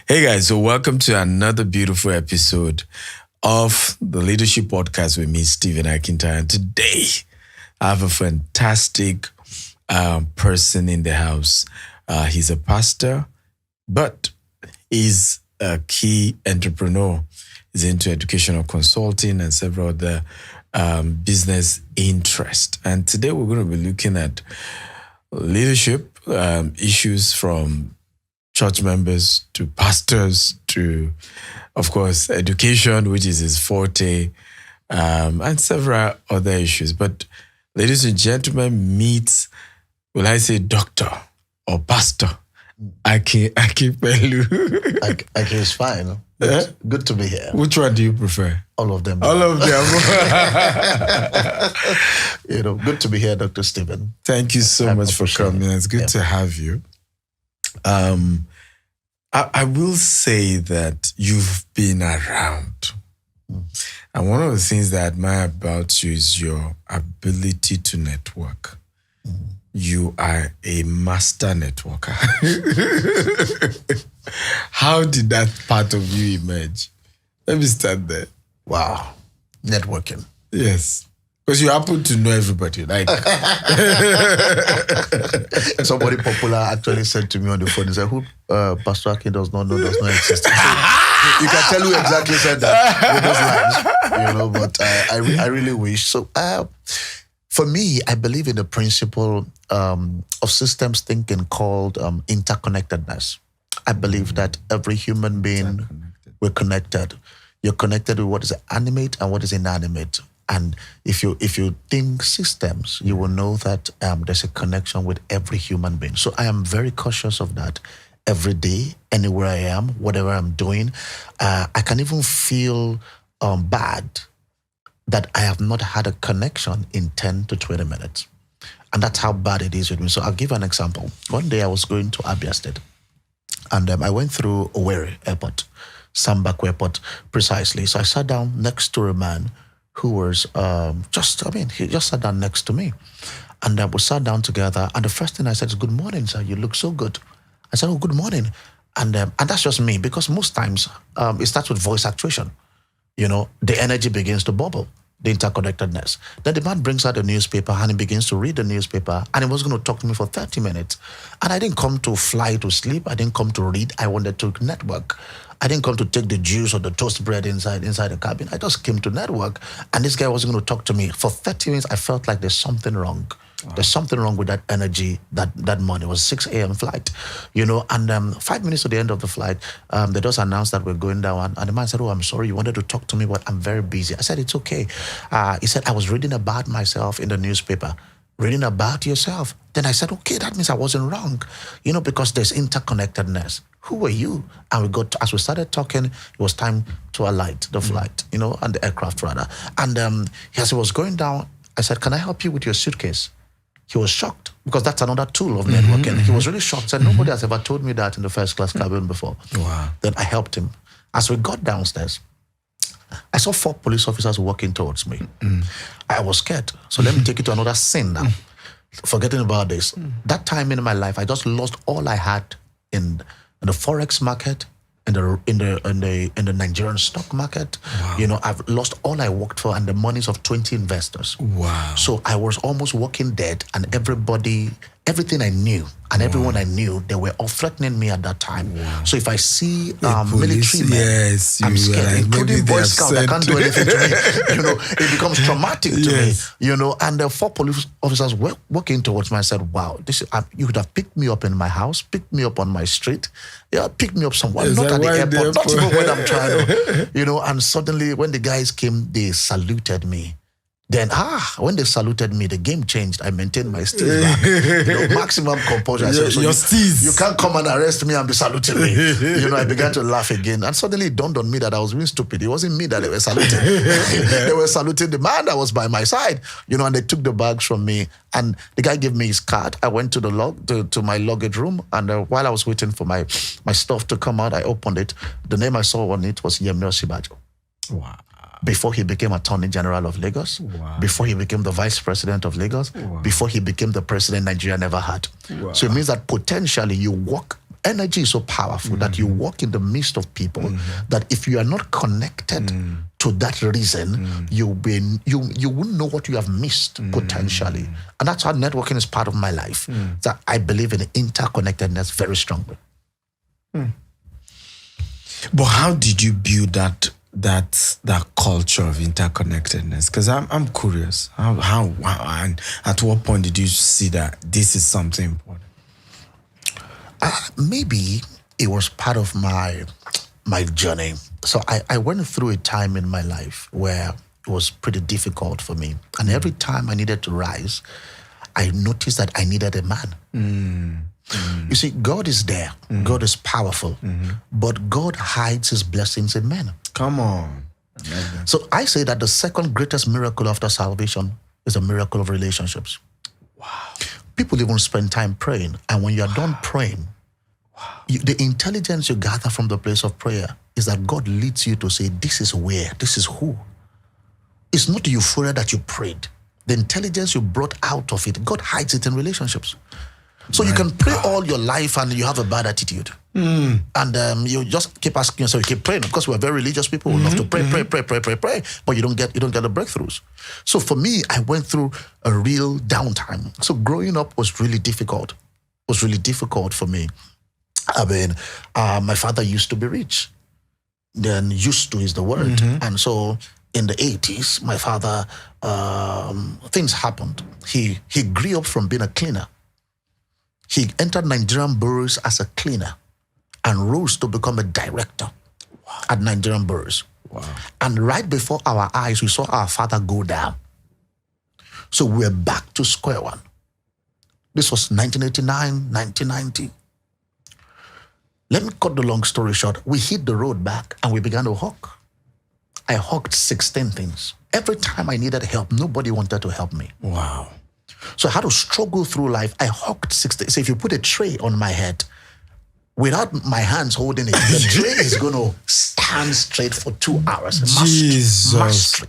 Hey guys, so welcome to another beautiful episode of the Leadership Podcast with me, Stephen Akintayo. And today, I have a fantastic person in the house. He's a pastor, but he's a key entrepreneur. He's into educational consulting and several other business interests. And today, we're going to be looking at leadership issues from church members to pastors to, of course, education, which is his forte, and several other issues. But ladies and gentlemen, meet, will I say doctor or pastor, Akin Akinpelu. Akin is fine. Good to be here. Which one do you prefer? All of them. All of them. Good to be here, Dr. Stephen. Thank you so much for coming. It's good to have you. I will say that you've been around. And one of the things that I admire about you is your ability to network. You are a master networker. How did that part of you emerge? Let me start there. Wow. Networking. Yes. Because you happen to know everybody. Like somebody popular actually said to me on the phone, he said, who Pastor Akin does not know, does not exist. So you can tell who exactly said that with those lines, but I really wish. So for me, I believe in the principle of systems thinking called interconnectedness. I believe that every human being, we're connected. You're connected with what is animate and what is inanimate. And if you think systems, you will know that there's a connection with every human being. So I am very cautious of that every day, anywhere I am, whatever I'm doing. I can even feel bad that I have not had a connection in 10 to 20 minutes. And that's how bad it is with me. So I'll give an example. One day I was going to Abia State, and I went through Owerri Airport, Sambak Airport, precisely. So I sat down next to a man who was he just sat down next to me. And we sat down together. And the first thing I said is, good morning, sir. You look so good. I said, oh, good morning. And that's just me, because most times it starts with voice actuation. The energy begins to bubble, the interconnectedness. Then the man brings out a newspaper and he begins to read the newspaper, and he was going to talk to me for 30 minutes. And I didn't come to fly to sleep. I didn't come to read. I wanted to network. I didn't come to take the juice or the toast bread inside the cabin. I just came to network. And this guy wasn't going to talk to me. For 30 minutes, I felt like there's something wrong. Wow. There's something wrong with that energy that morning. It was 6 a.m. flight, and 5 minutes to the end of the flight, they just announced that we're going down. And the man said, oh, I'm sorry, you wanted to talk to me, but I'm very busy. I said, it's okay. He said, I was reading about myself in the newspaper. Reading about yourself. Then I said, okay, that means I wasn't wrong, because there's interconnectedness. Who are you? And as we started talking, it was time to alight the flight, and the aircraft rather. And as he was going down, I said, can I help you with your suitcase? He was shocked, because that's another tool of networking. He was really shocked. Said, nobody has ever told me that in the first class cabin before. Wow. Then I helped him. As we got downstairs, I saw 4 police officers walking towards me. I was scared. So let me take you to another scene now. Forgetting about this. That time in my life, I just lost all I had in the forex market, in the Nigerian stock market. Wow. I've lost all I worked for and the monies of 20 investors. Wow. So I was almost walking dead, and everything I knew and everyone I knew, they were all threatening me at that time. Wow. So if I see military men, I'm scared, including Boy Scouts, I can't do anything to me. It becomes traumatic to me. And the 4 police officers were walking towards me. I said, wow, you could have picked me up in my house, picked me up on my street, picked me up somewhere, not at the airport, not even when I'm trying to, and suddenly when the guys came, they saluted me. Then, when they saluted me, the game changed. I maintained my steez back. Maximum composure. I said, so you can't come and arrest me and be saluting me. I began to laugh again. And suddenly it dawned on me that I was being stupid. It wasn't me that they were saluting. They were saluting the man that was by my side. And they took the bags from me. And the guy gave me his card. I went to to my luggage room. And while I was waiting for my stuff to come out, I opened it. The name I saw on it was Yemi Osibajo. Wow. Before he became Attorney General of Lagos, wow. Before he became the Vice President of Lagos, wow. Before he became the President Nigeria never had. Wow. So it means that potentially you walk energy is so powerful that you walk in the midst of people that if you are not connected to that reason, you wouldn't know what you have missed potentially. And that's how networking is part of my life. That I believe in interconnectedness very strongly. But how did you build that culture of interconnectedness? Because I'm curious. How and at what point did you see that this is something important? Maybe it was part of my journey. So I went through a time in my life where it was pretty difficult for me. And every time I needed to rise, I noticed that I needed a man. You see, God is there. God is powerful. But God hides his blessings in men. Come on. So I say that the second greatest miracle after salvation is a miracle of relationships. Wow. People even spend time praying. And when you're done praying, the intelligence you gather from the place of prayer is that God leads you to say, this is where, this is who. It's not the euphoria that you prayed. The intelligence you brought out of it, God hides it in relationships. So you can pray all your life and you have a bad attitude. And you just keep asking yourself, you keep praying. Of course, we're very religious people. We love to pray, but you don't get the breakthroughs. So for me, I went through a real downtime. So growing up was really difficult. It was really difficult for me. I mean, my father used to be rich. Then used to is the word. And so in the 80s, my father, things happened. He grew up from being a cleaner. He entered Nigerian boroughs as a cleaner and rose to become a director at Nigerian boroughs. And right before our eyes, we saw our father go down. So we're back to square one. This was 1989, 1990. Let me cut the long story short. We hit the road back and we began to hawk. I hawked 16 things. Every time I needed help, nobody wanted to help me. Wow. So I had to struggle through life. I hawked 60. So if you put a tray on my head, without my hands holding it, the tray is going to stand straight for 2 hours. Mastery.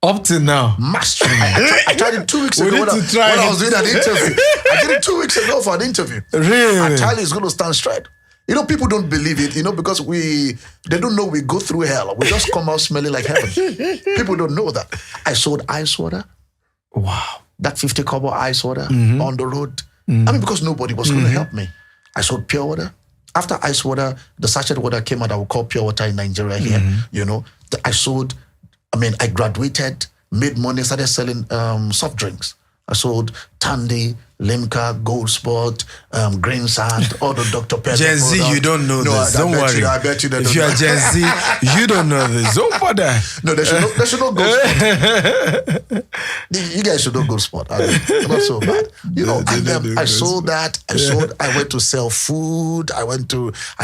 Up to now. Mastery. I tried it 2 weeks ago when I was doing an interview. I did it 2 weeks ago for an interview. Really? I tell you, it's going to stand straight. You know, people don't believe it, because they don't know we go through hell. We just come out smelling like heaven. People don't know that. I sold ice water. Wow. That 50 kobo ice water on the road. I mean, because nobody was going to help me. I sold pure water. After ice water, the sachet water came out, I would call pure water in Nigeria here. I graduated, made money, started selling soft drinks. I sold Tandy, Limca, Gold Spot, Green Sand, all the Dr. Pepper. Gen Z, product. you don't know this. Don't worry. I bet you that. If you are Gen Z, you don't know this. Don't bother. No, they should not Gold Spot. You guys should not Gold Spot. Not so bad. I sold that. I went to sell food. I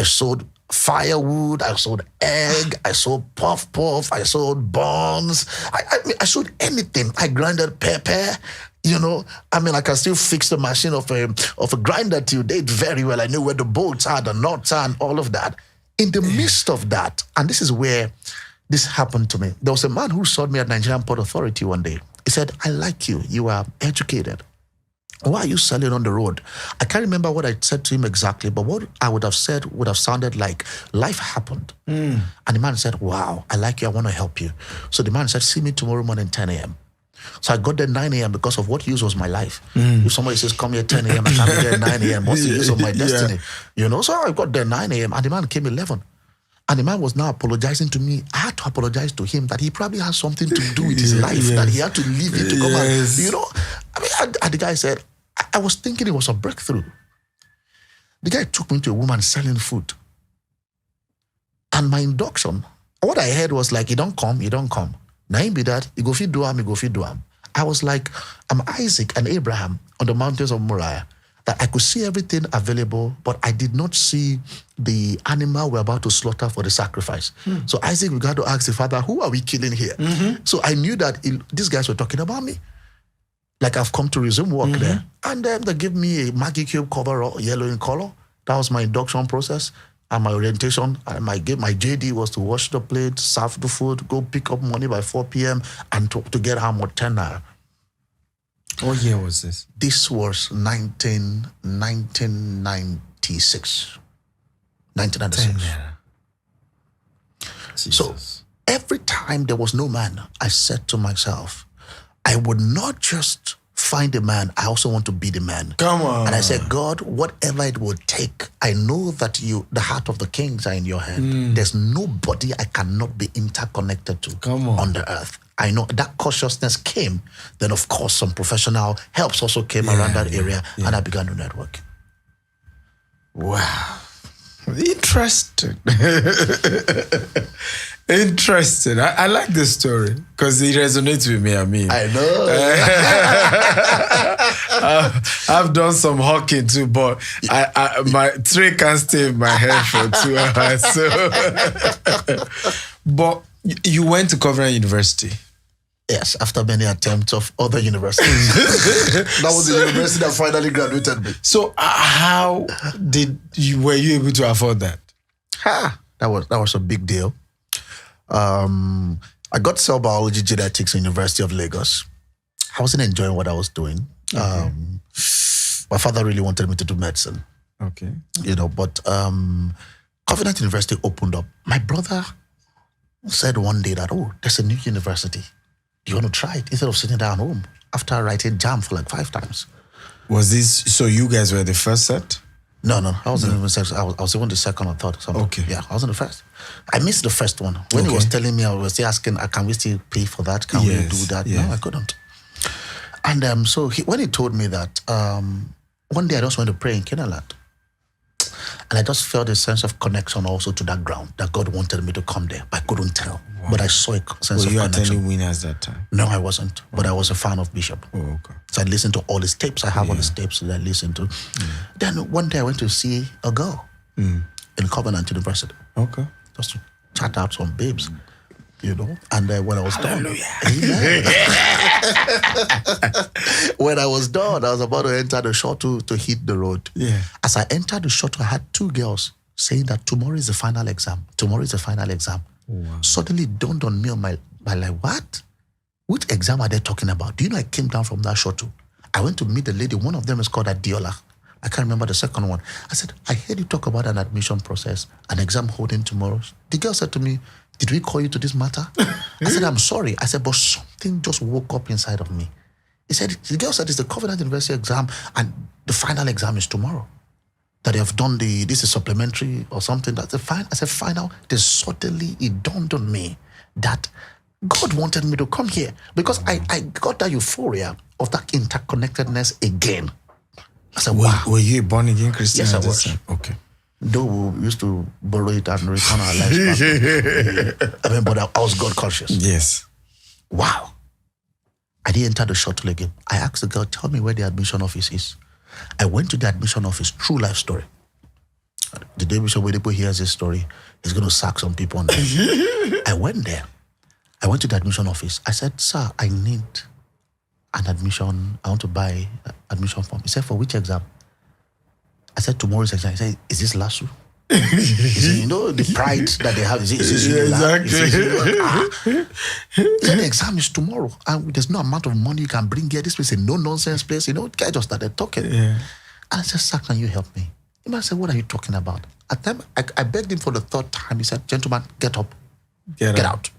sold firewood, I sold egg, I sold puff, I sold buns. I sold anything. I grinded pepper. I can still fix the machine of a grinder till date very well. I knew where the bolts are, the nuts are, and all of that. In the midst of that, and this is where this happened to me. There was a man who saw me at Nigerian Port Authority one day. He said, I like you. You are educated. Why are you selling on the road? I can't remember what I said to him exactly, but what I would have said would have sounded like life happened. And the man said, wow, I like you. I want to help you. So the man said, see me tomorrow morning, 10 a.m. So I got there 9 a.m. because of what use was my life. If somebody says, come here 10 a.m., I can't be there at 9 a.m. What's the use of my destiny? So I got there 9 a.m. and the man came 11. And the man was now apologizing to me. I had to apologize to him that he probably has something to do with his life, that he had to leave it to come out. And the guy said, I was thinking it was a breakthrough. The guy took me to a woman selling food. And my induction, what I heard was like, you don't come. Now he be that, you go feed Duam. I was like, I'm Isaac and Abraham on the mountains of Moriah. That I could see everything available, but I did not see the animal we're about to slaughter for the sacrifice. So Isaac, we got to ask the father, who are we killing here? So I knew that these guys were talking about me. Like I've come to resume work there. And then they give me a Maggie Cube cover, yellow in color. That was my induction process. And my orientation, and my JD was to wash the plate, serve the food, go pick up money by 4 p.m. and to get home with 10 naira. What year was this? This was 1996. 1996. 10 naira. So Jesus. every time there was no man, I said to myself, I would not just find a man, I also want to be the man. Come on. And I said, God, whatever it will take, I know that the heart of the kings are in your hand. There's nobody I cannot be interconnected to on the earth. I know that cautiousness came. Then, of course, some professional helps also came around that area, and I began to network. Wow. Interesting. Interesting. I like this story because it resonates with me. I mean, I know. I've done some hawking too, but my tray can't stay in my head for 2 hours. So. But you went to Covenant University. Yes, after many attempts of other universities. That was the university that finally graduated me. So how were you able to afford that? That was a big deal. I got cell biology genetics at University of Lagos. I wasn't enjoying what I was doing. Okay. My father really wanted me to do medicine. Okay. But Covenant University opened up. My brother said one day that, there's a new university. Do you want to try it? Instead of sitting down home after writing JAM for like 5 times. Was this, so you guys were the first set? No. I wasn't even second. I was even the second or third. Something. Okay. Yeah, I wasn't the first. I missed the first one. When he was telling me, I was still asking, can we still pay for that? Can we do that? Yes. No, I couldn't. And so when he told me that, one day I just went to pray in Kenaland. And I just felt a sense of connection also to that ground, that God wanted me to come there. But I couldn't tell. Wow. But I saw a sense of connection. Were you attending Winners that time? No, I wasn't. But I was a fan of Bishop. Oh, okay. So I listened to all his tapes. I have all his tapes that I listened to. Then one day I went to see a girl in Covenant University. Okay. Just to chat out some babes. And when I was done, when I was done, I was about to enter the shuttle to hit the road. Yeah. As I entered the shuttle, I had 2 girls saying that tomorrow is the final exam. Tomorrow is the final exam. Wow. Suddenly it dawned on me on my like, what? Which exam are they talking about? Do you know I came down from that shuttle? I went to meet the lady. One of them is called Adiola. I can't remember the second one. I said, I heard you talk about an admission process, an exam holding tomorrow. The girl said to me, did we call you to this matter? I said, I'm sorry. I said, but something just woke up inside of me. The girl said, it's the Covenant University exam and the final exam is tomorrow. That they have done this is supplementary or something. That's the final. I said, final. Then suddenly it dawned on me that God wanted me to come here because I got that euphoria of that interconnectedness again. I said, wow. Were you a born again Christian? Yes, I was. Okay. Though we used to borrow it and return our lives back. But I was God conscious. Yes. Wow. I didn't enter the shuttle again. I asked the girl, tell me where the admission office is. I went to the admission office, true life story. The day Bishop Wedepo hears this story, he's going to sack some people on there. I went there. I went to the admission office. I said, sir, I need an admission. I want to buy admission form. He said, for which exam? I said, tomorrow's exam. He said, is this LASU? The pride that they have. Is this exactly. He said, the exam is tomorrow. And there's no amount of money you can bring here. This place is a no-nonsense place. The guy just started talking. Yeah. And I said, sir, can you help me? He man said, what are you talking about? At the time, I begged him for the 3rd time. He said, gentleman, get up. Get out.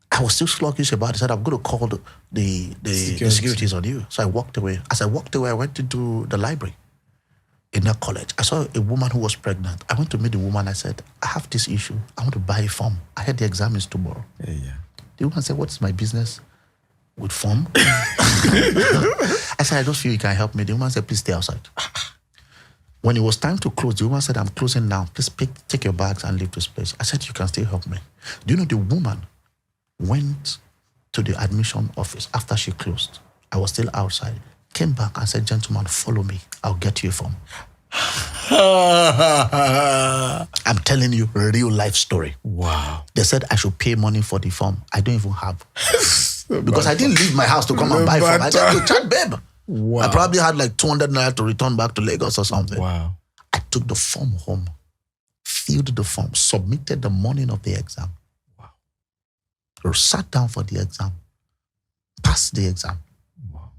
I was still sluggish about it. I said, I'm going to call the securities on you. So I walked away. As I walked away, I went into the library in that college. I saw a woman who was pregnant. I went to meet the woman. I said, I have this issue. I want to buy a form. I heard the exam is tomorrow. Yeah. The woman said, what's my business with form? I said, I just feel you can help me. The woman said, please stay outside. When it was time to close, the woman said, I'm closing now. Please take your bags and leave this place. I said, you can still help me. Do you know the woman went to the admission office after she closed? I was still outside. Came back and said, gentlemen, follow me. I'll get you a form. I'm telling you a real life story. Wow. They said I should pay money for the form. I don't even have. Because I didn't leave my house to come and buy form. I said, to chat, babe. Wow. I probably had like 200 naira to return back to Lagos or something. Wow. I took the form home, filled the form, submitted the morning of the exam. Wow. Sat down for the exam, passed the exam. Wow.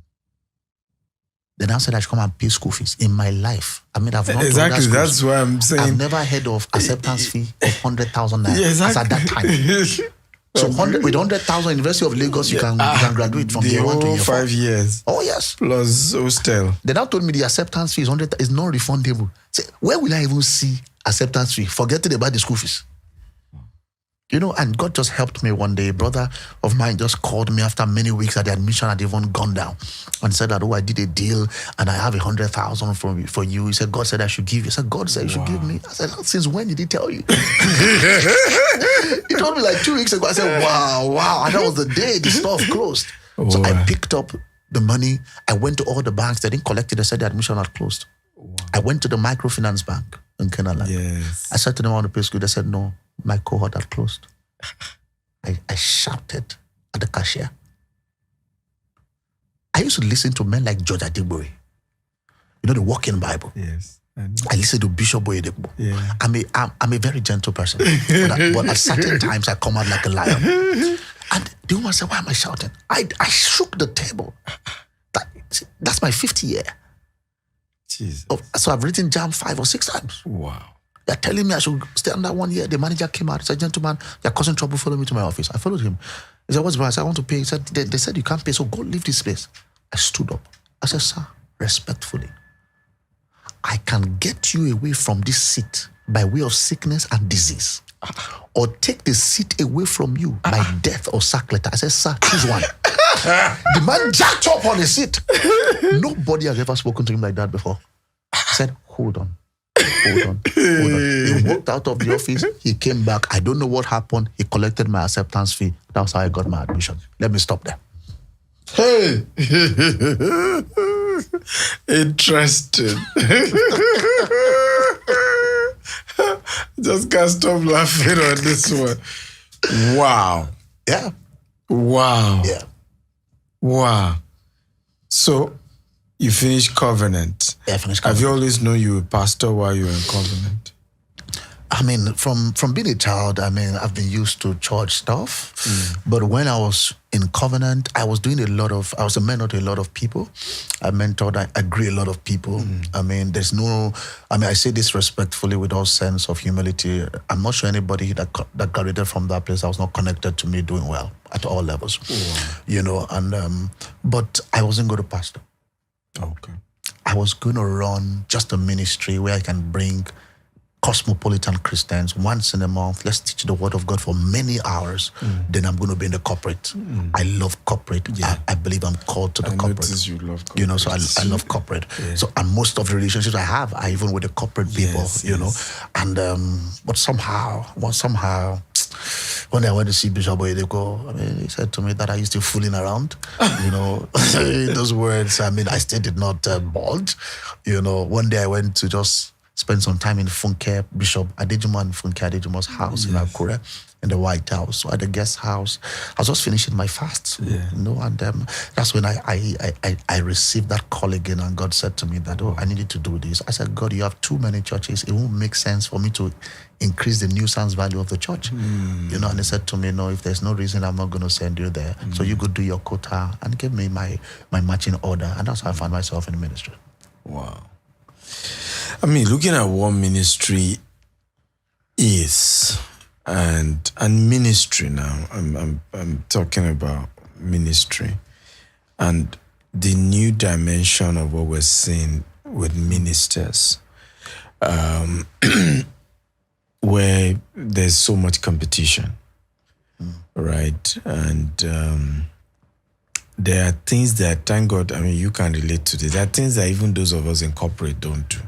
Then I said I should come and pay school fees. In my life, I mean, I've not exactly. That's why I'm saying I've never heard of acceptance fee of 100,000 naira. Yeah, exactly. As at that time. So with 100,000, University of Lagos, you can graduate from year 1 to year 5 years. Oh yes, plus hostel. They now told me the acceptance fee is non-refundable. Say, where will I even see acceptance fee? Forgetting about the school fees. You know, and God just helped me one day. A brother of mine just called me after many weeks that the admission had even gone down and said that, I did a deal and I have 100,000 for you. He said, God said I should give you. I said, God said you should give me. I said, since when did he tell you? He told me like 2 weeks ago. I said, wow. And that was the day the store closed. So I picked up the money. I went to all the banks. They didn't collect it. They said the admission had closed. I went to the microfinance bank in Canada. Yes. I said to them, I want to pay school. They said, no, my cohort had closed. I shouted at the cashier. I used to listen to men like George Adegboye. You know, the Walking Bible. Yes. I listen to Bishop Boyedekbo. Yeah. I'm a very gentle person. but at certain times, I come out like a lion. And the woman said, why am I shouting? I shook the table. That's my 50th year. Jesus. So I've written jam 5 or 6 times. Wow. They're telling me I should stay under 1 year. The manager came out. He said, gentleman, you're causing trouble. Follow me to my office. I followed him. He said, what's wrong? I said, I want to pay. He said, they said you can't pay, so go leave this place. I stood up. I said, sir, respectfully, I can get you away from this seat by way of sickness and disease, or take the seat away from you by death or sack letter. I said, sir, choose one. The man jacked up on the seat. Nobody has ever spoken to him like that before. I said, hold on. He walked out of the office. He came back. I don't know what happened. He collected my acceptance fee. That's how I got my admission. Let me stop there. Hey! Interesting. Just can't stop laughing on this one. Wow. Yeah. Wow. Yeah. Wow. So, you finished covenant. Yeah, I finished covenant. Have you always known you were a pastor while you were in covenant? I mean, from being a child, I mean, I've been used to church stuff. But when I was in covenant, I was a mentor to a lot of people. I mentored, I grew a lot of people. I mean, I say this respectfully with all sense of humility. I'm not sure anybody that graduated from that place that was not connected to me doing well at all levels. You know, and but I wasn't going to pastor. Okay. I was going to run just a ministry where I can bring cosmopolitan Christians once in a month. Let's teach the word of God for many hours. Then I'm going to be in the corporate. I love corporate. Yeah. I believe I'm called to the corporate. You love corporate. You know, so I love corporate. Yeah. So, and most of the relationships I have are even with the corporate people, you know. And, but somehow, when I went to see Bishop Boyedekbo, I mean, he said to me that I used to fooling around, you know, those words. I mean, I still did not bold. You know, one day I went to just spend some time in Funke, Bishop Adejumo and Funke Adejumo's house in Akure, in the White House, so at the guest house. I was just finishing my fast, you know, and that's when I received that call again, and God said to me that, I needed to do this. I said, God, you have too many churches. It won't make sense for me to increase the nuisance value of the church. You know, and he said to me, no, if there's no reason, I'm not going to send you there. So you go do your quota and give me my matching order. And that's how I found myself in the ministry. Wow. I mean, looking at what ministry is, and ministry now, I'm talking about ministry, and the new dimension of what we're seeing with ministers, where there's so much competition, right? And there are things that, thank God, I mean, you can relate to this. There are things that even those of us in corporate don't do.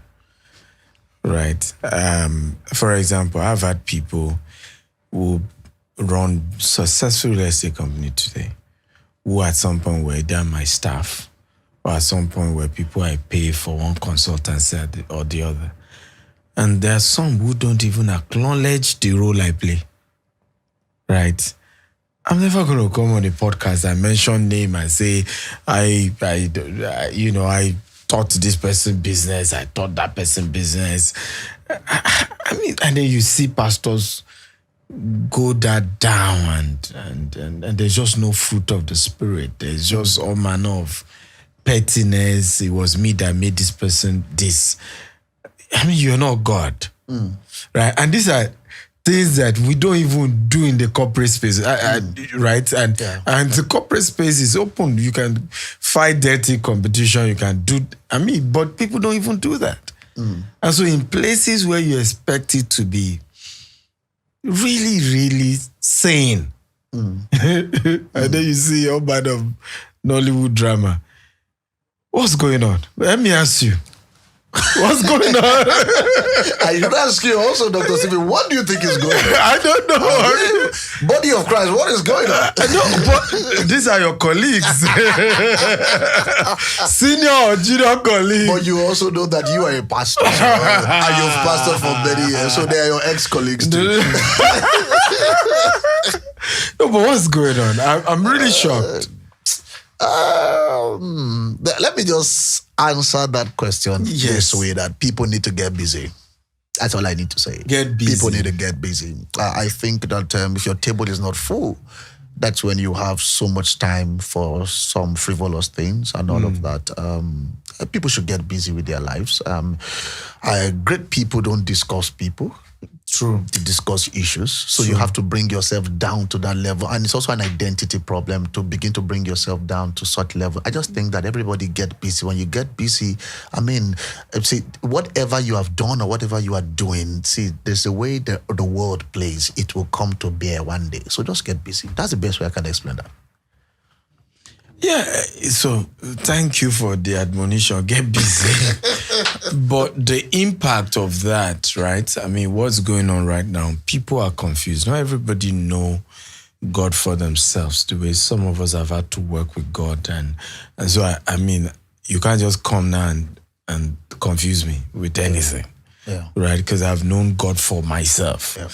Right. For example, I've had people who run successful real estate company today who at some point were they're my staff, or at some point where people I pay for one consultancy or the other. And there are some who don't even acknowledge the role I play. Right. I'm never going to come on the podcast and mention name and say, I taught this person business, I taught that person business. I mean, and then you see pastors go that down and there's just no fruit of the spirit. There's just all manner of pettiness. It was me that made this person this. I mean, you're not God. Right? And these are things that we don't even do in the corporate space, right? And the corporate space is open. You can fight dirty competition. You can do, but people don't even do that. And so in places where you expect it to be really, really sane, and then you see all bad of Nollywood drama. What's going on? Let me ask you. What's going on? I should ask you also, Dr. Stephen, what do you think is going on? I don't know. Body of Christ, what is going on? No, but these are your colleagues. Senior or junior colleagues. But you also know that you are a pastor. And you've pastored for many years, so they are your ex-colleagues too. No, but what's going on? I'm really shocked. Let me just answer that question this way, that people need to get busy. That's all I need to say. Get busy. People need to get busy. I think that if your table is not full, that's when you have so much time for some frivolous things and all of that. People should get busy with their lives. Great people don't discuss people. True. To discuss issues. So you have to bring yourself down to that level. And it's also an identity problem to begin to bring yourself down to such level. I just think that everybody get busy. When you get busy, see, whatever you have done or whatever you are doing, see, there's a way the world plays. It will come to bear one day. So just get busy. That's the best way I can explain that. Yeah, so thank you for the admonition. Get busy. But the impact of that, right? What's going on right now? People are confused. Not everybody know God for themselves, the way some of us have had to work with God. And so, you can't just come now and confuse me with anything, right? Because I've known God for myself. Yeah.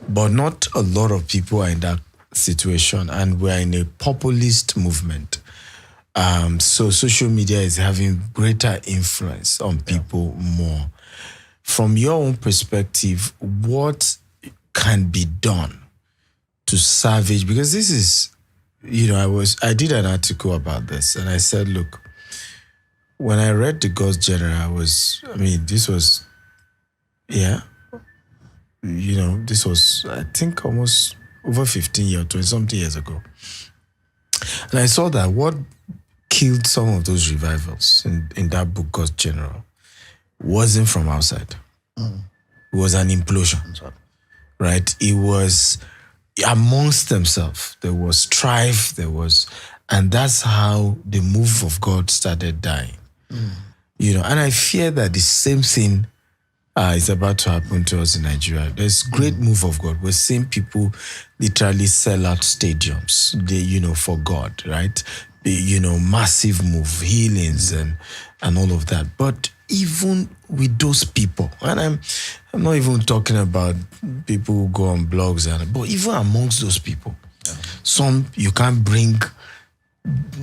But not a lot of people are in that situation, and we're in a populist movement. So social media is having greater influence on people more. From your own perspective, what can be done to salvage? Because this is, I did an article about this, and I said, look, when I read the God's General, this was, this was, I think, almost over 15 years, 20-something years ago. And I saw that what killed some of those revivals in that book, God's General, wasn't from outside. It was an implosion, right? It was amongst themselves. There was strife, and that's how the move of God started dying. And I fear that the same thing is about to happen to us in Nigeria. There's great move of God. We're seeing people literally sell out stadiums, for God, right? Massive move, healings and all of that. But even with those people, and I'm not even talking about people who go on blogs, but even amongst those people, some you can't bring,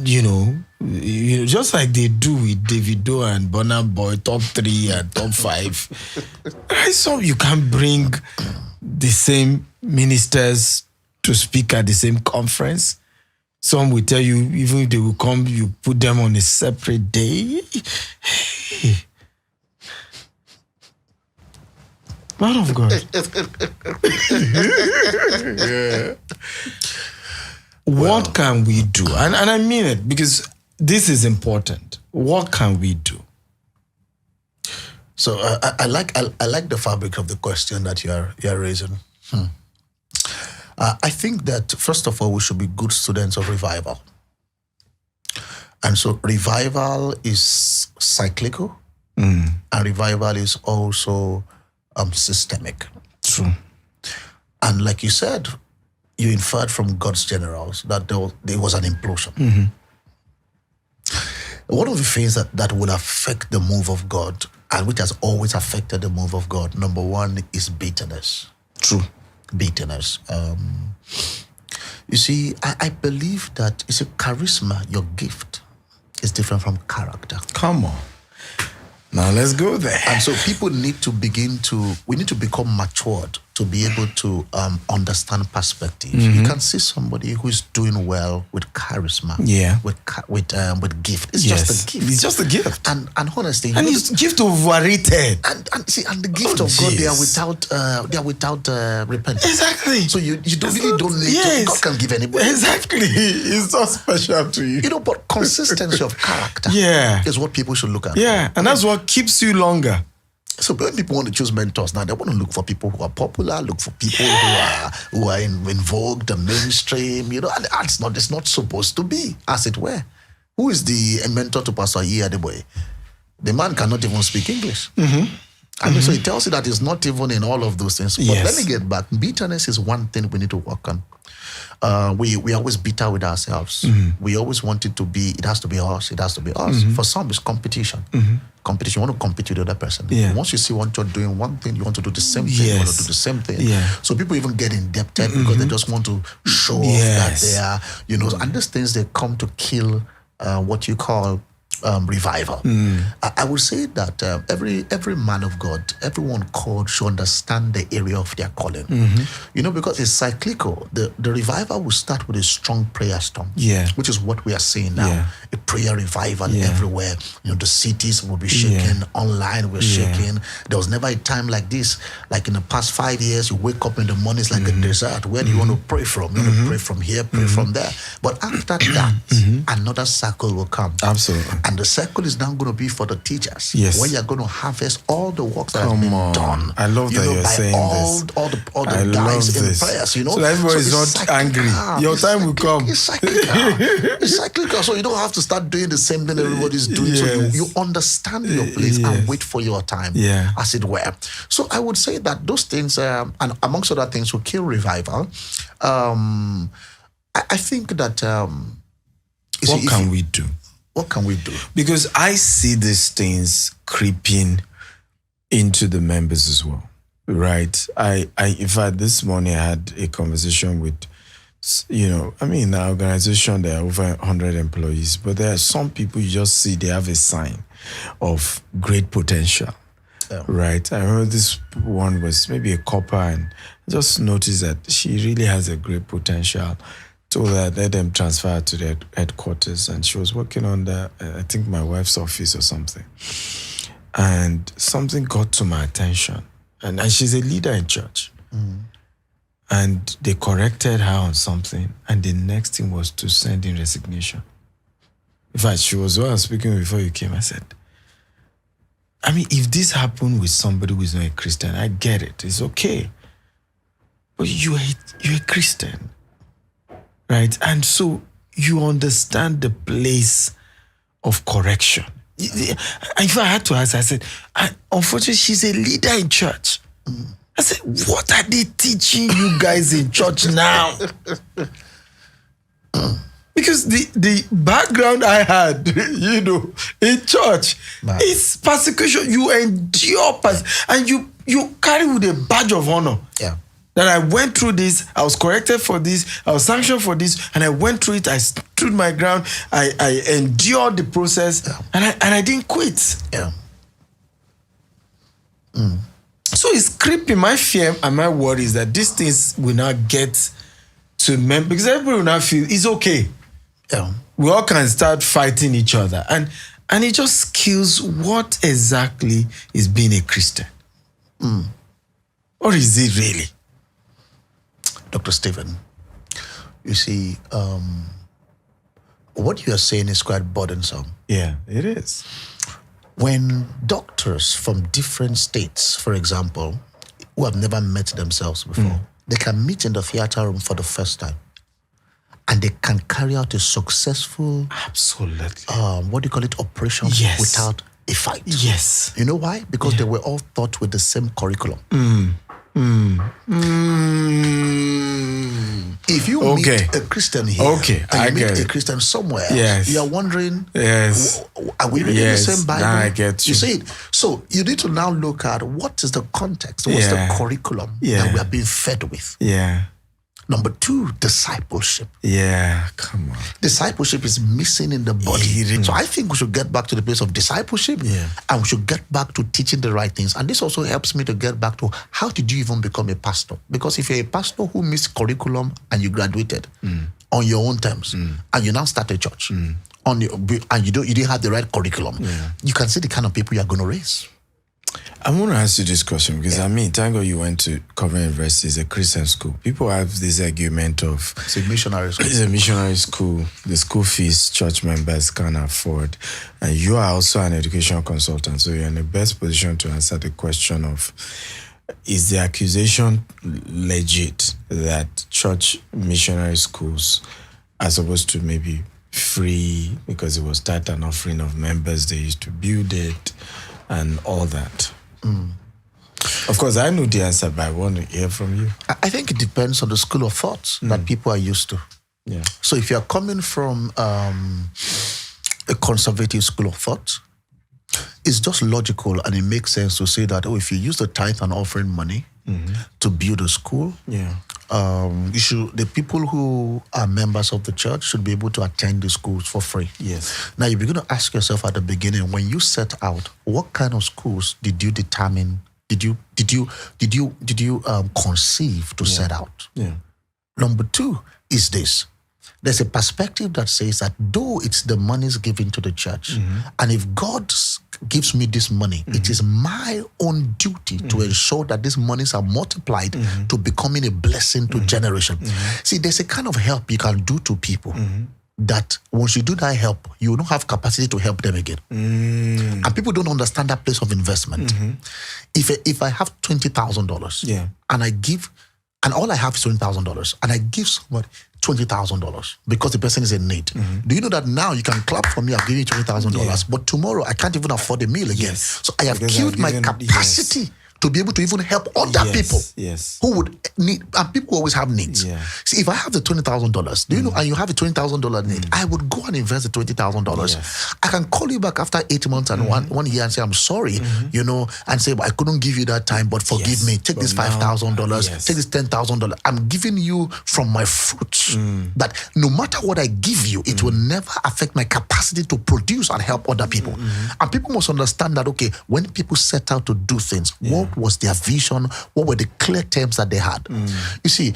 just like they do with Davido and Burna Boy, top 3 and top 5. Some you can't bring the same ministers to speak at the same conference. Some will tell you, even if they will come, you put them on a separate day. Man of God. What can we do? And I mean it, because this is important. What can we do? So I like the fabric of the question that you're raising. I think that, first of all, we should be good students of revival. And so revival is cyclical, and revival is also systemic. True. And like you said, you inferred from God's generals that there was an implosion. One of the things that will affect the move of God, and which has always affected the move of God, number one is bitterness. True. Bitterness. You see, I believe that it's a charisma, your gift, is different from character. Come on. Now let's go there. And so people need to we need to become matured to be able to understand perspective. You can see somebody who is doing well with charisma, with gift. It's just a gift. It's just a gift. And honestly, and it's gift overrated. And the gift of God, they are without repentance. Exactly. So you don't need to. God can give anybody. Exactly. It's so special to you. But consistency of character is what people should look at. Yeah, and that's what keeps you longer. So when people want to choose mentors now, they want to look for people who are popular, look for people who are in vogue, the mainstream, and it's not supposed to be, as it were. Who is the mentor to Pastor Adeboye? The man cannot even speak English. So it tells you that it's not even in all of those things. But let me get back. Bitterness is one thing we need to work on. We are always bitter with ourselves. We always want it has to be us. It has to be us. For some, it's competition. Competition. You want to compete with the other person. Once you see what you're doing one thing, you want to do the same thing. You want to do the same thing. So people even get indebted because they just want to show off that they are, and these things, they come to kill what you call revival. I would say that every man of God, everyone called, should understand the area of their calling. Because it's cyclical. The revival will start with a strong prayer storm, which is what we are seeing now. A prayer revival everywhere. The cities will be shaking, online we're shaking. There was never a time like this. Like in the past 5 years, you wake up in the morning, it's like a desert. Where do you want to pray from? You want to pray from here, pray from there. But after that, another circle will come. Absolutely. And the circle is now going to be for the teachers. Where you're going to harvest all the work that has been done. I love that you're saying this. All the guys in prayers, So everybody is not cyclical. Angry. Your time will come. It's cyclical. It's cyclical. So you don't have to start doing the same thing everybody's doing. So you understand your place and wait for your time, as it were. So I would say that those things, and amongst other things, will kill revival. I think that... what can we do? What can we do? Because I see these things creeping into the members as well, right? In fact, this morning I had a conversation with, in our organization, there are over 100 employees, but there are some people you just see, they have a sign of great potential, right? I remember this one was maybe a copper, and I just noticed that she really has a great potential. Told her, let them transfer her to their headquarters, and she was working on I think my wife's office or something. And something got to my attention, and she's a leader in church. And they corrected her on something, and the next thing was to send in resignation. In fact, she was the one speaking before you came. I said, if this happened with somebody who is not a Christian, I get it. It's okay. But you're a Christian. Right, and so you understand the place of correction. If I had to ask, I said, unfortunately, she's a leader in church. I said, what are they teaching you guys in church now? Because the background I had, in church, is persecution. You endure and you carry with a badge of honor. That I went through this, I was corrected for this, I was sanctioned for this, and I went through it, I stood my ground, I endured the process, and I didn't quit. So it's creepy. My fear and my worry is that these things will not get to men, because everybody will not feel it's okay. We all can start fighting each other. And it just kills what exactly is being a Christian. Or is it really? Dr. Stephen, you see, what you are saying is quite burdensome. Yeah, it is. When doctors from different states, for example, who have never met themselves before, they can meet in the theater room for the first time, and they can carry out a successful, what do you call it, operation without a fight. Yes. You know why? Because they were all taught with the same curriculum. If you meet a Christian here, and you meet a Christian somewhere, you are wondering, are we reading the same Bible? I get you. You see it? So you need to now look at what is the context, what's the curriculum that we are being fed with. Number 2, discipleship. Yeah, come on. Discipleship is missing in the body. So I think we should get back to the place of discipleship, and we should get back to teaching the right things. And this also helps me to get back to how did you even become a pastor? Because if you're a pastor who missed curriculum and you graduated on your own terms, and you now start a church and you didn't have the right curriculum, you can see the kind of people you're going to raise. I want to ask you this question because thank God you went to Covent University. It's a Christian school. People have this argument of it's a missionary school. It's a missionary school. The school fees church members can't afford, and you are also an educational consultant, so you're in the best position to answer the question of: is the accusation legit that church missionary schools are supposed to maybe free because it was tithe and offering of members they used to build it? And all that. Of course, I know the answer, but I want to hear from you. I think it depends on the school of thought that people are used to. Yeah. So if you're coming from a conservative school of thought, it's just logical and it makes sense to say that, if you use the tithe and offering money to build a school, the people who are members of the church should be able to attend the schools for free. Yes. Now you begin to ask yourself at the beginning, when you set out, what kind of schools did you determine? Did you conceive to set out? Yeah. Number 2 is this. There's a perspective that says that though it's the monies given to the church, and if God gives me this money, it is my own duty to ensure that these monies are multiplied to becoming a blessing to generation. See, there's a kind of help you can do to people that once you do that help, you will not have capacity to help them again. And people don't understand that place of investment. If I have $20,000 and I give, and all I have is $20,000, and I give somebody $20,000 because the person is in need. Do you know that now you can clap for me, I've given you $20,000, but tomorrow I can't even afford a meal again. So I have killed my capacity to be able to even help other people who would need, and people always have needs. See, if I have the $20,000, do you know, and you have a $20,000 need, I would go and invest the $20,000. I can call you back after 8 months and one year and say, I'm sorry, and say, well, I couldn't give you that time, but forgive me. Take this $5,000, take this $10,000. I'm giving you from my fruits that no matter what I give you, it will never affect my capacity to produce and help other people. And people must understand that, okay, when people set out to do things, what was their vision? What were the clear terms that they had? You see,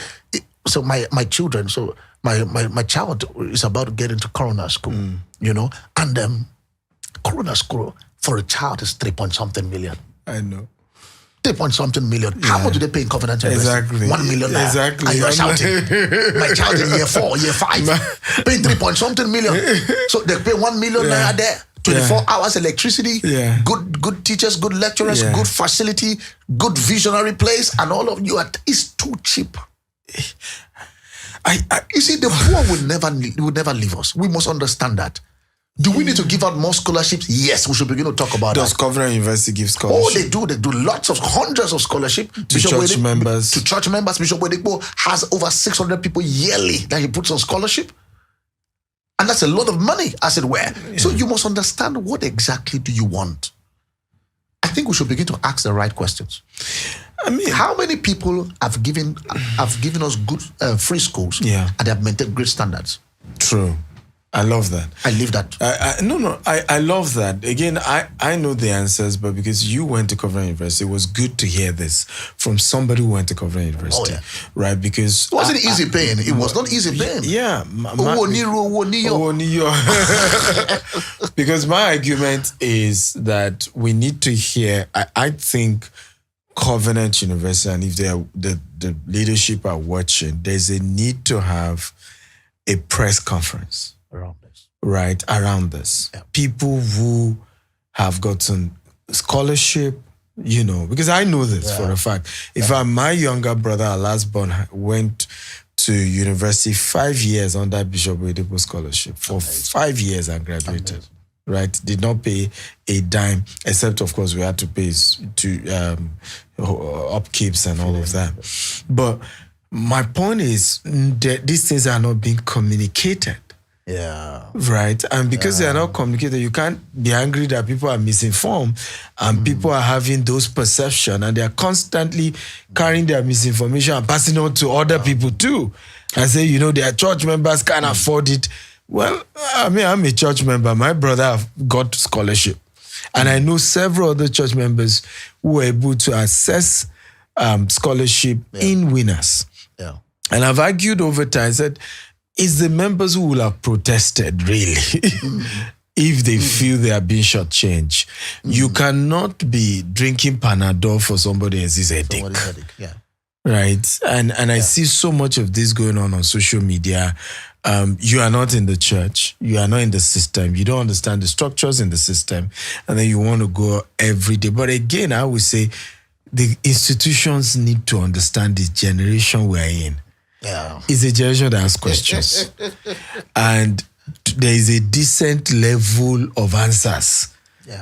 so my children, so my child is about to get into Corona school, and Corona school for a child is 3-point-something million. I know. 3-point-something million. How much do they pay in Covenant University? Exactly. 1 million. Exactly. And you're shouting. My child in year 4, year 5, paying 3-point-something million. So they pay 1 million naira there. 24 hours electricity, good teachers, good lecturers, good facility, good visionary place, and all of you it's too cheap. You see, the poor will never leave us. We must understand that. Do we need to give out more scholarships? Yes, we should begin to talk about Does that. Coventry University give scholarships? Oh, they do. They do hundreds of scholarships. To church members. To church members. Bishop Wedekpo has over 600 people yearly that he puts on scholarship. And that's a lot of money, as it were. So you must understand, what exactly do you want? I think we should begin to ask the right questions. I mean, how many people have given us good free schools and they have maintained great standards? True. I love that. I live that. I love that. Again, I know the answers, but because you went to Coventry University, it was good to hear this from somebody who went to Coventry University. Right? Because it wasn't easy paying. It was not easy paying. Yeah. Because my argument is that we need to hear, I think Covenant University, and if the leadership are watching, there's a need to have a press conference around this. People who have gotten scholarship, because I know this for a fact. If my younger brother, our last born, went to university 5 years under Bishop Wedekpo scholarship for 5 years and graduated. Right, did not pay a dime, except of course we had to pay to upkeeps and all of that. But my point is that these things are not being communicated. Yeah. Right. And because they are not communicated, you can't be angry that people are misinformed and people are having those perceptions and they are constantly carrying their misinformation and passing on to other people too. And say, their church members can't afford it. Well, I mean, I'm a church member. My brother got scholarship. And I know several other church members who were able to access scholarship in winners. Yeah. And I've argued over time, said, it's the members who will have protested, really, if they feel they are being shortchanged. You cannot be drinking Panadol for somebody else's headache. Yeah. Right? And I see so much of this going on social media. You are not in the church. You are not in the system. You don't understand the structures in the system. And then you want to go every day. But again, I would say the institutions need to understand the generation we're in. Yeah. It's a generation that has questions. And there is a decent level of answers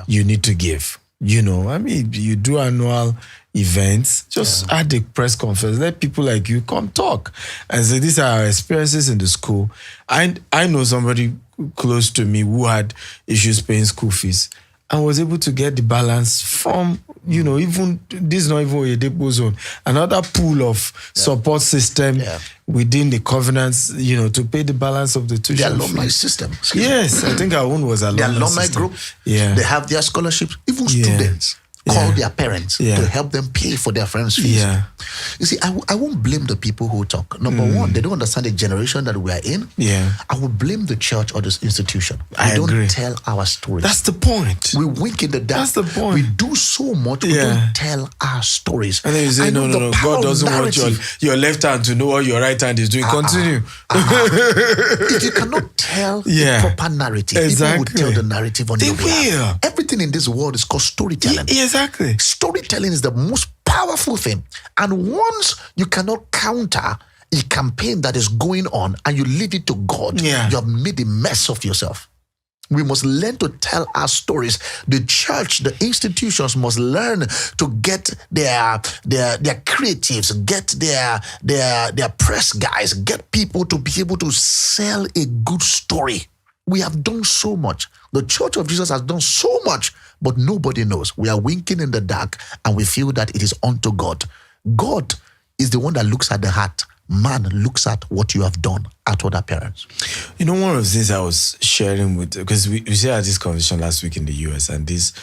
you need to give. I mean, you do annual events, just at the press conference, let people like you come talk and say, these are our experiences in the school. I know somebody close to me who had issues paying school fees and was able to get the balance from, even this is not even a depot zone, another pool of support system within the covenants, to pay the balance of the tuition. The alumni system. Yes, I think our own was alumni. The alumni system. group, Yeah. they have their scholarships, even students. Call their parents to help them pay for their friends' fees. Yeah. You see, I won't blame the people who talk. Number one, they don't understand the generation that we are in. Yeah. I will blame the church or this institution. I We don't agree. tell our stories. That's the point. We wink in the dark. That's the point. We do so much, we don't tell our stories. And then you say, I know no. the power God of doesn't want narrative. your left hand to know what your right hand is doing. Continue. If you cannot tell the proper narrative, Exactly. people will tell the narrative on They your behalf. will. Everything in this world is called storytelling. Exactly. Storytelling is the most powerful thing. And once you cannot counter a campaign that is going on and you leave it to God, you have made a mess of yourself. We must learn to tell our stories. The church, the institutions must learn to get their creatives, get their press guys, get people to be able to sell a good story. We have done so much. The Church of Jesus has done so much, but nobody knows. We are winking in the dark and we feel that it is unto God. God is the one that looks at the heart. Man looks at what you have done at other parents. One of the things I was sharing with, because we had this conversation last week in the US, and these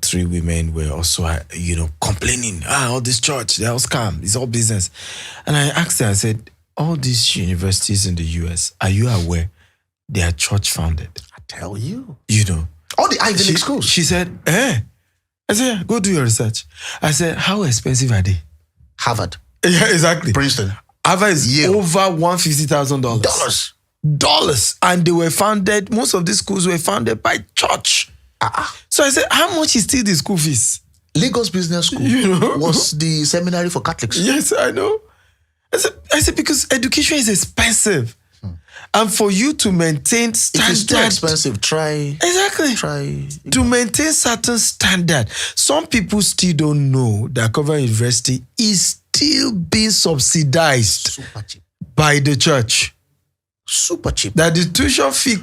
3 women were also, complaining, all this church, they're all scam, it's all business. And I asked her, I said, all these universities in the US, are you aware they are church founded? I tell you. All the Ivy League schools. She said, I said, go do your research. I said, how expensive are they? Harvard. Yeah, exactly. Princeton. Harvard is over $150,000. Dollars. And they were founded, most of these schools were founded by church. So I said, how much is still the school fees? Lagos Business School was the seminary for Catholics. Yes, I know. I said because education is expensive. And for you to maintain standard... If it's too expensive, try... Exactly. Try... To maintain certain standard. Some people still don't know that Covenant University is still being subsidized Super cheap. by the church. Super cheap. That the tuition fee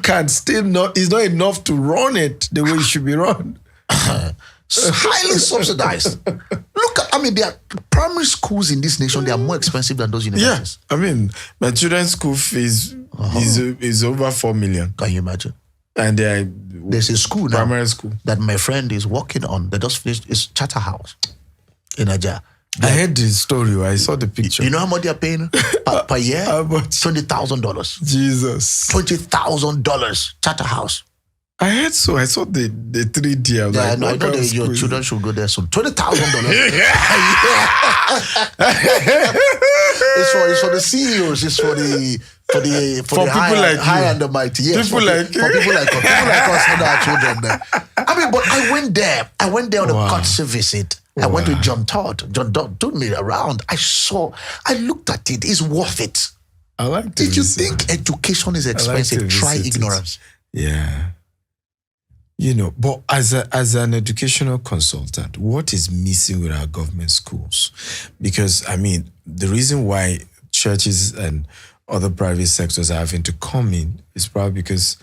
is not enough to run it the way it should be run. Highly subsidized. Look, there are primary schools in this nation, they are more expensive than those universities. Yeah, my children's school fees is over 4 million. Can you imagine? And there's a school now, primary school, that my friend is working on. They just finished. It's Charterhouse in Aja. I heard the story. I saw the picture. You know how much they are paying per year? How much? $20,000. Jesus. $20,000 Charterhouse. I heard so. I saw the 3D. I know your children should go there soon. $20,000. It's for the CEOs. It's for people like high you. and the mighty. Yes, people like for people like us. People like us and our children there. But I went there. I went there on a courtesy visit. I went to John Todd. John Todd took me around. I looked at it. It's worth it. I like to If you visit. think education is expensive, try ignorance. Yeah. But as an educational consultant, what is missing with our government schools? Because, the reason why churches and other private sectors are having to come in, it's probably because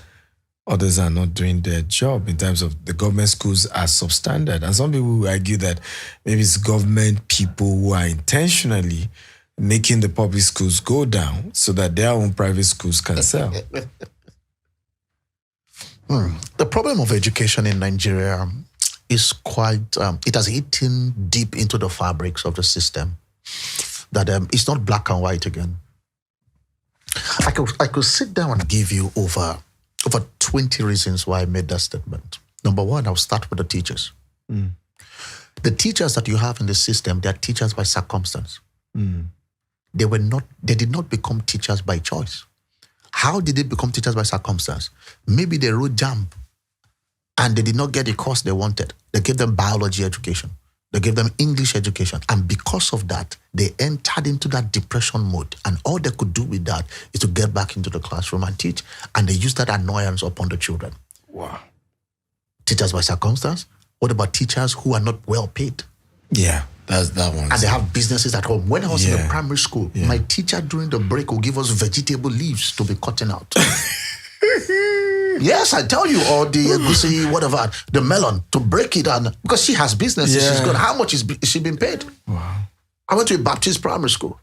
others are not doing their job in terms of the government schools are substandard. And some people will argue that maybe it's government people who are intentionally making the public schools go down so that their own private schools can sell. The problem of education in Nigeria is quite, it has eaten deep into the fabrics of the system. That it's not black and white again. I could sit down and give you over 20 reasons why I made that statement. Number one, I'll start with the teachers. The teachers that you have in the system, they are teachers by circumstance. They did not become teachers by choice. How did they become teachers by circumstance? Maybe they wrote JAMB and they did not get the course they wanted. They gave them biology education. They gave them English education. And because of that, they entered into that depression mode. And all they could do with that is to get back into the classroom and teach. And they used that annoyance upon the children. Wow. Teachers by circumstance? What about teachers who are not well paid? Yeah, that's that one. And they have businesses at home. When I was in the Yeah. primary school, Yeah. my teacher during the break would give us vegetable leaves to be cutting out. Yes, I tell you, or the egusi, whatever, the melon, to break it down. Because she has businesses, she's Yeah. good. How much is she being paid? Wow. I went to a Baptist primary school.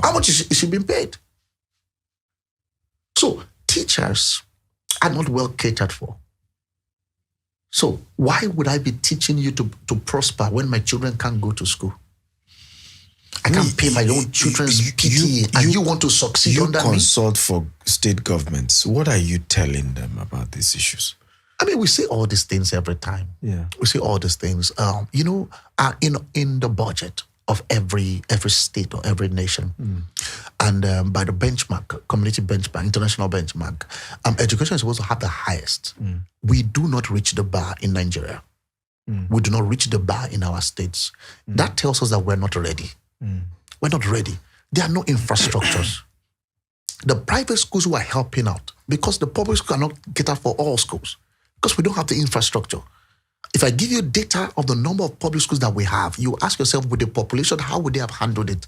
How much is she being paid? So teachers are not well catered for. So why would I be teaching you to prosper when my children can't go to school? I can't pay my own children's PTA, and you want to succeed You under me? consult for state governments. What are you telling them about these issues? I mean, we say all these things every time. Yeah. We say all these things. In the budget of every state or every nation, and by the benchmark, community benchmark, international benchmark, education is supposed to have the highest. We do not reach the bar in Nigeria. We do not reach the bar in our states. That tells us that we're not ready. We're not ready. There are no infrastructures. The private schools who are helping out, because the public schools cannot cater for all schools, because we don't have the infrastructure. If I give you data of the number of public schools that we have, you ask yourself, with the population, how would they have handled it?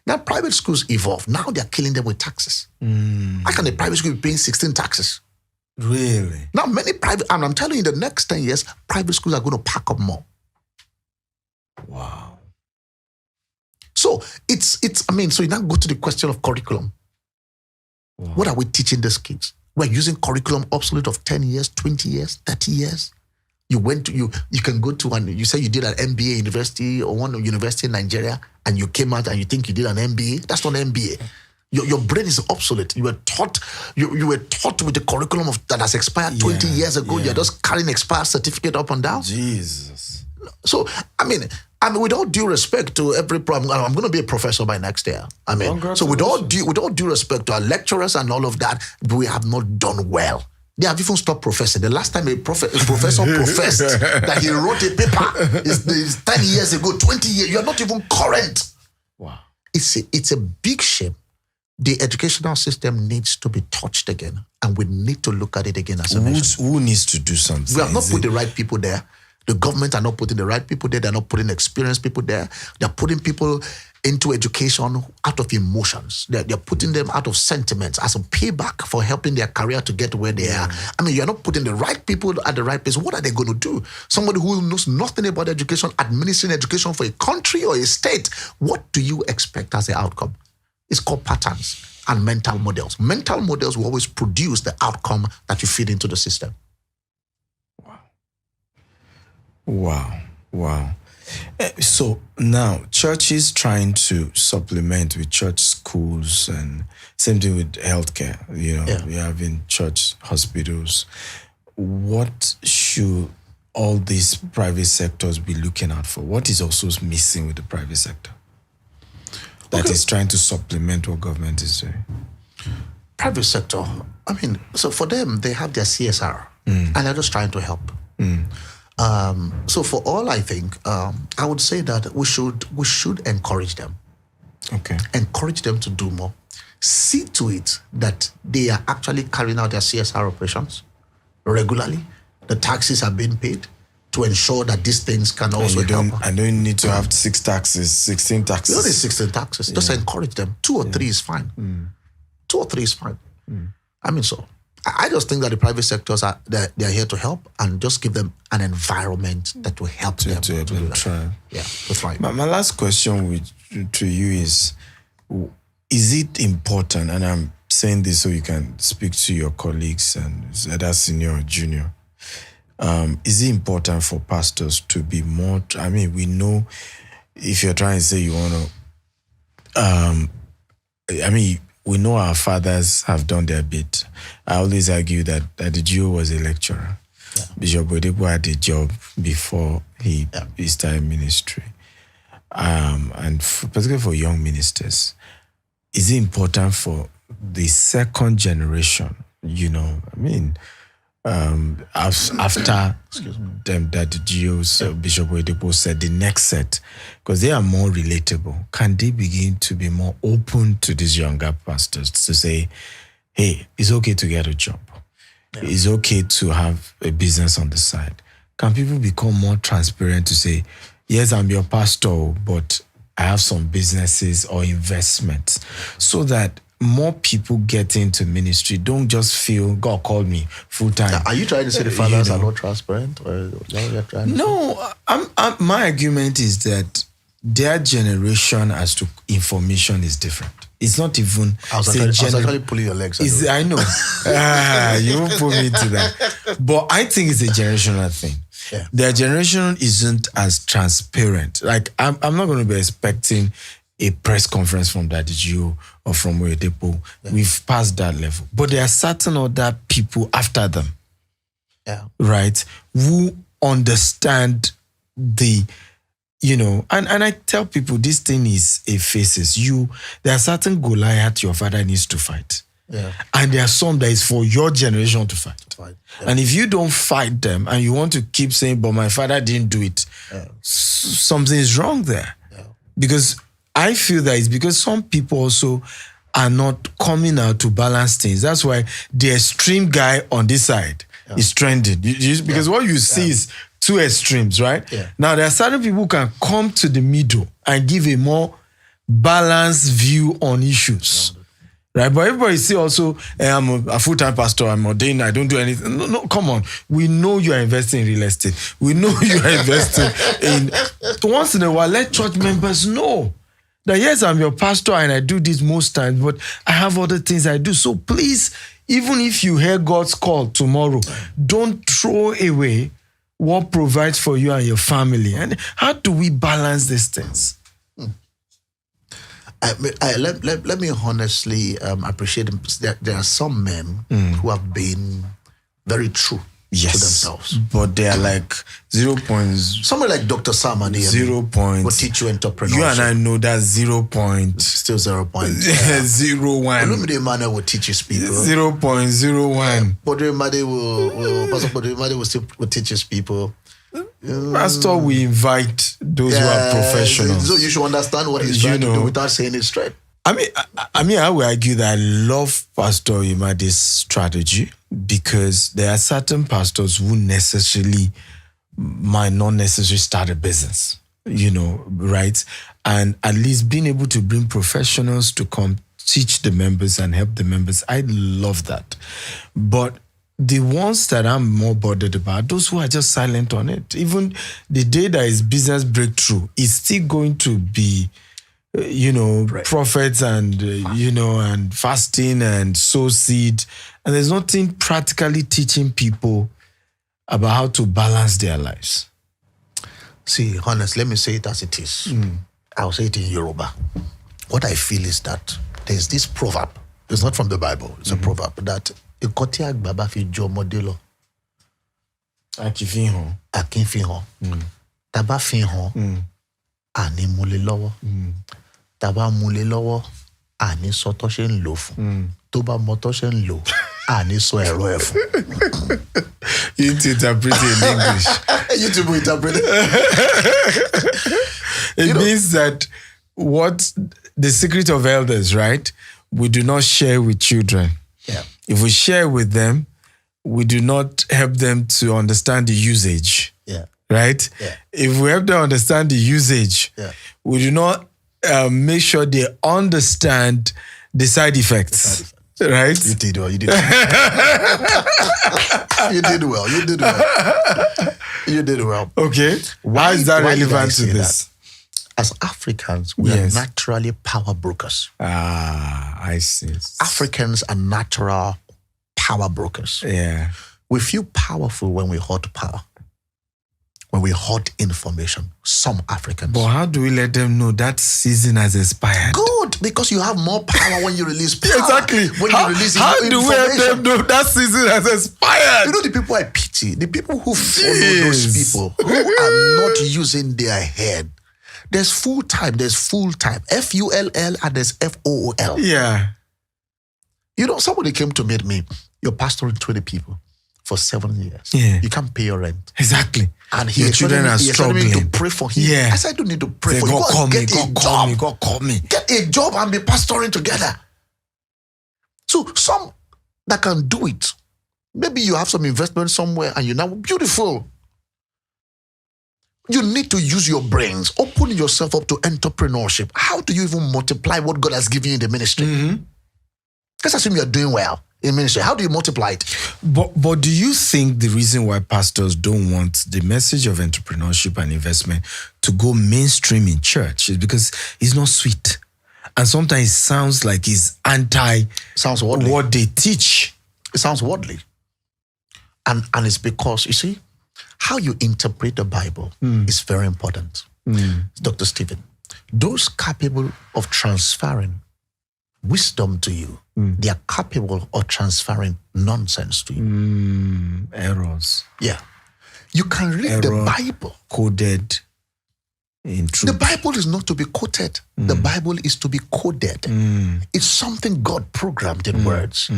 Now, private schools evolve. Now they're killing them with taxes. How can a private school be paying 16 taxes? Really? Now, many private, and I'm telling you, in the next 10 years, private schools are going to pack up more. Wow. So so you now go to the question of curriculum. Wow. What are we teaching these kids? We're using curriculum obsolete of 10 years, 20 years, 30 years. You can go to, and you say you did an MBA university or one university in Nigeria, and you came out and you think you did an MBA. That's not an MBA. Your brain is obsolete. You were taught with the curriculum that has expired 20 years ago. Yeah. You're just carrying expired certificate up and down. Jesus. So, I mean, with all due respect to every problem, I'm going to be a professor by next year. So with all due respect to our lecturers and all of that, we have not done well. They have even stopped professing. The last time a professor professed that he wrote a paper is 10 years ago, 20 years. You're not even current. Wow. It's a big shame. The educational system needs to be touched again, and we need to look at it again as a nation. Who needs to do something? We have not put the right people there. The government are not putting the right people there. They're not putting experienced people there. They're putting people into education out of emotions. They're putting them out of sentiments as a payback for helping their career to get where they are. I mean, you're not putting the right people at the right place. What are they going to do? Somebody who knows nothing about education, administering education for a country or a state, what do you expect as the outcome? It's called patterns and mental models. Mental models will always produce the outcome that you feed into the system. Wow. So now churches trying to supplement with church schools, and same thing with healthcare. We have in church hospitals. What should all these private sectors be looking out for? What is also missing with the private sector that is trying to supplement what government is doing? Private sector, so for them, they have their CSR, and they're just trying to help. So for all, I think, I would say that we should encourage them. Okay. Encourage them to do more. See to it that they are actually carrying out their CSR operations regularly. The taxes are being paid. to ensure that these things can also help. I don't need to have 16 taxes. You don't need 16 taxes. Just encourage them. 2 or 3 is fine. 2 or 3 is fine. I mean, so I just think that the private sectors they're here to help, and just give them an environment that will help them to do that. Try. Yeah, to thrive. My last question to you is it important, and I'm saying this so you can speak to your colleagues and either senior or junior, is it important for pastors to be more, I mean, we know if you're trying to say you want to, I mean, we know our fathers have done their bit. I always argue that the Gio was a lecturer. Yeah. Bishop Oyedepo had a job before he started ministry. And particularly for young ministers, is it important for the second generation, you know, I mean, after them that the Geos, Bishop Oyedepo said, the next set, because they are more relatable, can they begin to be more open to these younger pastors to say, hey, it's okay to get a job. Yeah. It's okay to have a business on the side. Can people become more transparent to say, yes, I'm your pastor, but I have some businesses or investments, so that more people get into ministry don't just feel God called me full time. Are you trying to say the fathers are not transparent? Or no, my argument is that their generation as to information is different. It's not even. I was actually pulling your legs. I know. You won't put me to that. But I think it's a generational thing. Yeah. Their generation isn't as transparent. Like, I'm not going to be expecting a press conference from Daddy Gio or from Oyedepo. Yeah. We've passed that level. But there are certain other people after them, right, who understand the, you know, and I tell people this thing is a faces. There are certain Goliath your father needs to fight. Yeah. And there are some that is for your generation to fight. Yeah. And if you don't fight them and you want to keep saying, but my father didn't do it, something is wrong there. Yeah. Because I feel that it's because some people also are not coming out to balance things. That's why the extreme guy on this side is trending. Because what you see is two extremes, right? Yeah. Now, there are certain people who can come to the middle and give a more balanced view on issues. Right, but everybody see also, I'm a full-time pastor, I'm ordained, I don't do anything. No, come on. We know you are investing in real estate. We know you are investing in... Once in a while, let church members know that yes, I'm your pastor and I do this most times, but I have other things I do. So please, even if you hear God's call tomorrow, don't throw away what provides for you and your family. And how do we balance these things? Let me honestly appreciate them. There are some men who have been very true to themselves. But they are like 0. Someone like Dr. Sam and 0 points. Will teach you entrepreneurship. You and I know that 0 point. Still 0 point. 0.01. Olumide Emmanuel will teach his people. 0.01. Pastor Bodemade will teach his people. Pastor, we invite those who are professionals. So you should understand what he's trying to do without saying it straight. I mean, I will argue that I love Pastor Imade's strategy, because there are certain pastors who might not necessarily start a business, you know, right? And at least being able to bring professionals to come teach the members and help the members, I love that. But the ones that I'm more bothered about, those who are just silent on it. Even the day that is business breakthrough, is still going to be, prophets and, and fasting and sow seed. And there's nothing practically teaching people about how to balance their lives. See, honest, let me say it as it is. I'll say it in Yoruba. What I feel is that there's this proverb. It's not from the Bible. It's a proverb that Baba fi jo modelo. Akin fi hàn. Taba fi hàn. Ani mule lọ́wọ́. Taba mule lọ́wọ́. Ani sọ tó ṣe ń lò fún. Tó bá mọ tó ṣe ń lò. Ani sọ ẹ̀rọ ẹ̀ fún. You need to interpret it in English. You too will interpret it. It means that what the secret of elders, right? We do not share with children. Yeah. If we share with them, we do not help them to understand the usage. Yeah. right? Yeah. If we help them understand the usage, we do not make sure they understand the side effects. Right? You did well. You did well. You did well. You did well. You did well. Okay. Why is that relevant to this? That? As Africans, we are naturally power brokers. I see. Africans are natural power brokers. Yeah. We feel powerful when we hold power. When we hold information, some Africans. But how do we let them know that season has expired? Good, because you have more power when you release power. Exactly. When you release how information. do we let them know that season has expired? You know the people I pity, the people who follow those people who are not using their head. There's full time, FULL, and there's FOOL. Yeah. You know, somebody came to meet me. You're pastoring 20 people for 7 years. Yeah. You can't pay your rent. Exactly. And your children are struggling. Me to pray for him. Yeah. I said, I don't need to pray for you. God call me. God call me. Get a job and be pastoring together. So some that can do it. Maybe you have some investment somewhere and you're now beautiful. You need to use your brains. Open yourself up to entrepreneurship. How do you even multiply what God has given you in the ministry? Let's assume you're doing well in ministry. How do you multiply it? But do you think the reason why pastors don't want the message of entrepreneurship and investment to go mainstream in church is because it's not sweet? And sometimes it sounds like it's Sounds worldly. what they teach. It sounds worldly. And it's because, you see, how you interpret the Bible is very important. Dr. Stephen, those capable of transferring wisdom to you, they are capable of transferring nonsense to you. Errors. Yeah. You can read the Bible. Coded in truth. The Bible is not to be quoted. The Bible is to be coded. It's something God programmed in words.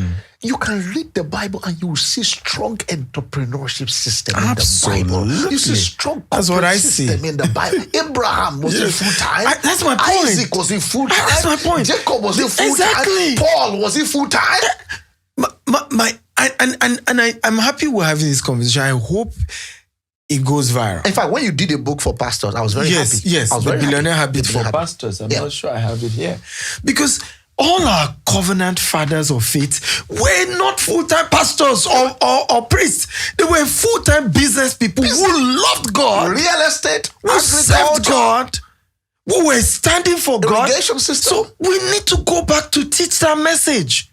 You can read the Bible and you will see strong entrepreneurship system in the Bible. You see strong system in the Bible. Abraham was he full-time? That's my point. Isaac was he full-time? That's my point. Jacob was he full-time? Exactly. Paul was he full-time? I'm happy we're having this conversation. I hope it goes viral. In fact, when you did a book for pastors, I was very happy. Yes, I was the very Billionaire happy. Habit for Pastors. I'm not sure I have it here. Because all our covenant fathers of faith were not full-time pastors or priests. They were full-time business people who loved God. Real estate, who served God. Who were standing for God. Irrigation system. So we need to go back to teach that message.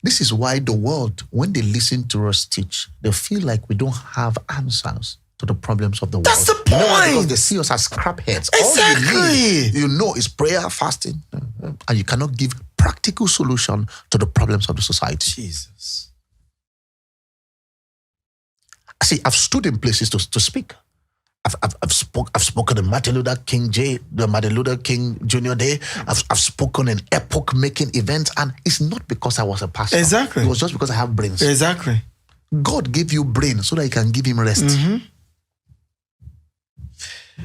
This is why the world, when they listen to us teach, they feel like we don't have answers to the problems of the world. That's the point. Because they see us as crap heads. Exactly. All you know is prayer, fasting, and you cannot give practical solution to the problems of the society. Jesus. See, I've stood in places to speak. I've spoken in Martin Luther King Jr. Day. I've spoken in epoch-making events, and it's not because I was a pastor. Exactly. It was just because I have brains. Exactly. God gave you brain so that you can give him rest.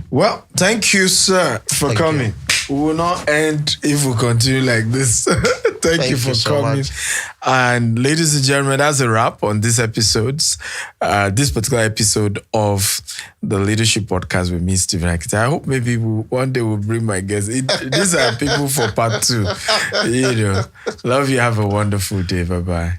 Well, thank you, sir, for coming. We will not end if we continue like this. Thank you for coming. And ladies and gentlemen, that's a wrap on this particular episode of the Leadership Podcast with me, Stephen Akintayo. I hope maybe one day we'll bring my guests. These are people for part 2. Love you. Have a wonderful day. Bye-bye.